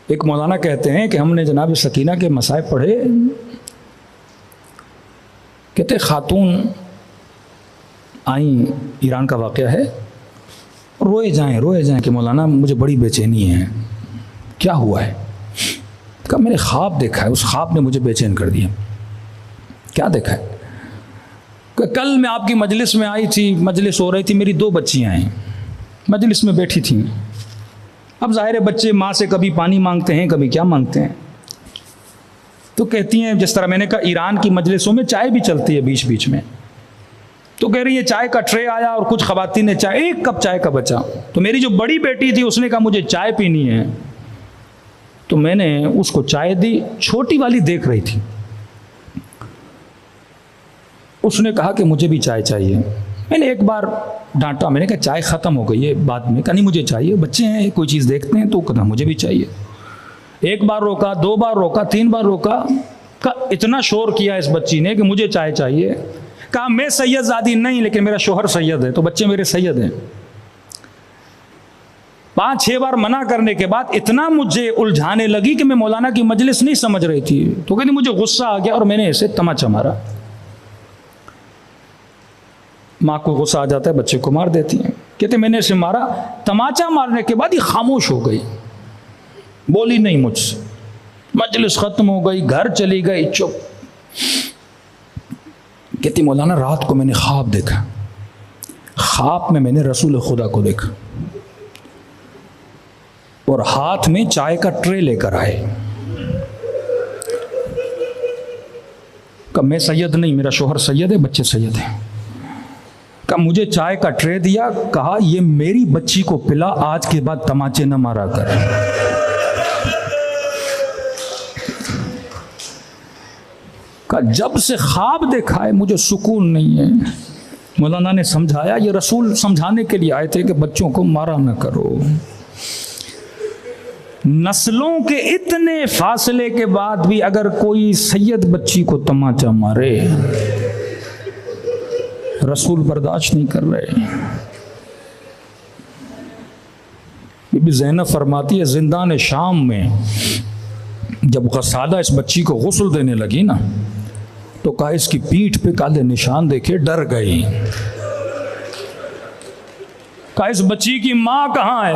एक मौलाना कहते हैं कि हमने जनाब सकीना के मसाइब पढ़े, कहते खातून आई, ईरान का वाक़या है, रोए जाएं कि मौलाना मुझे बड़ी बेचैनी है। क्या हुआ है? कहा मैंने ख्वाब देखा है, उस ख्वाब ने मुझे बेचैन कर दिया। क्या देखा है? कल मैं आपकी मजलिस में आई थी, मजलिस हो रही थी, मेरी 2 बच्चियां हैं, मजलिस में बैठी थी। अब ज़ाहिर है बच्चे माँ से कभी पानी मांगते हैं, कभी क्या मांगते हैं। तो कहती हैं, जिस तरह मैंने कहा ईरान की मजलिसों में चाय भी चलती है बीच बीच में, तो कह रही है चाय का ट्रे आया और कुछ ख़वातीन ने चाय, 1 कप चाय का बचा। तो मेरी जो बड़ी बेटी थी उसने कहा मुझे चाय पीनी है, तो मैंने उसको चाय दी। छोटी वाली देख रही थी, उसने कहा कि मुझे भी चाय चाहिए। मैंने एक बार डांटा, मैंने कहा चाय ख़त्म हो गई है बाद में। कहा नहीं मुझे चाहिए, बच्चे हैं कोई चीज़ देखते हैं तो कहना मुझे भी चाहिए। 1 बार रोका, 2 बार रोका, 3 बार रोका। कहा इतना शोर किया इस बच्ची ने कि मुझे चाय चाहिए। कहा मैं सैयदजादी नहीं, लेकिन मेरा शोहर सैयद है, तो बच्चे मेरे सैयद हैं। 5-6 बार मना करने के बाद इतना मुझे उलझाने लगी कि मैं मौलाना की मजलिस नहीं समझ रही थी। तो कहती मुझे गुस्सा आ गया और मैंने ऐसे तमाचा मारा। माँ को गुस्सा आ जाता है, बच्चे को मार देती हैं। कहते मैंने इसे मारा, तमाचा मारने के बाद ये खामोश हो गई, बोली नहीं मुझसे। मजलिस खत्म हो गई, घर चली गई, चुप। कहती मौलाना रात को मैंने ख्वाब देखा, ख्वाब में मैंने रसूल खुदा को देखा और हाथ में चाय का ट्रे लेकर आए। कहा मैं सैयद नहीं, मेरा शोहर सैयद है, बच्चे सैयद हैं। कहा मुझे चाय का ट्रे दिया, कहा ये मेरी बच्ची को पिला, आज के बाद तमाचे न मारा कर। कहा जब से ख्वाब देखा है मुझे सुकून नहीं है। मौलाना ने समझाया, ये रसूल समझाने के लिए आए थे कि बच्चों को मारा न करो। नस्लों के इतने फासले के बाद भी अगर कोई सैयद बच्ची को तमाचा मारे, रसूल बर्दाश्त नहीं कर रहे। बीबी ज़ैनब फरमाती है, जिंदान शाम में जब गसाला इस बच्ची को गुस्ल देने लगी ना, तो कहा इसकी पीठ पे काले निशान देखे डर गई। कहा इस बच्ची की माँ कहाँ है?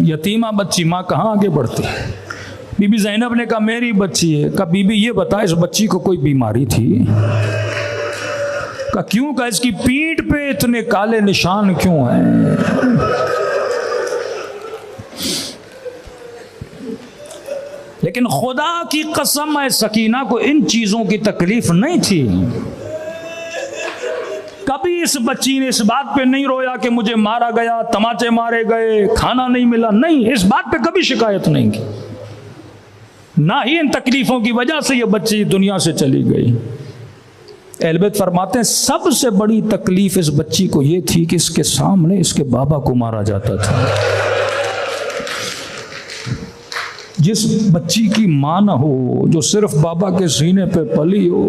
यतीमा बच्ची, माँ कहाँ आगे बढ़ती। बीबी ज़ैनब ने कहा मेरी बच्ची है। कहा बीबी ये बता इस बच्ची को कोई बीमारी थी? कहा क्यों? कहा इसकी पीठ पे इतने काले निशान क्यों हैं? लेकिन खुदा की कसम है सकीना को इन चीजों की तकलीफ नहीं थी। कभी इस बच्ची ने इस बात पे नहीं रोया कि मुझे मारा गया, तमाचे मारे गए, खाना नहीं मिला, नहीं, इस बात पे कभी शिकायत नहीं की। ना ही इन तकलीफों की वजह से ये बच्ची दुनिया से चली गई। अहले बैत फरमाते हैं सबसे बड़ी तकलीफ इस बच्ची को ये थी कि इसके सामने इसके बाबा को मारा जाता था। जिस बच्ची की मां न हो, जो सिर्फ बाबा के सीने पे पली हो,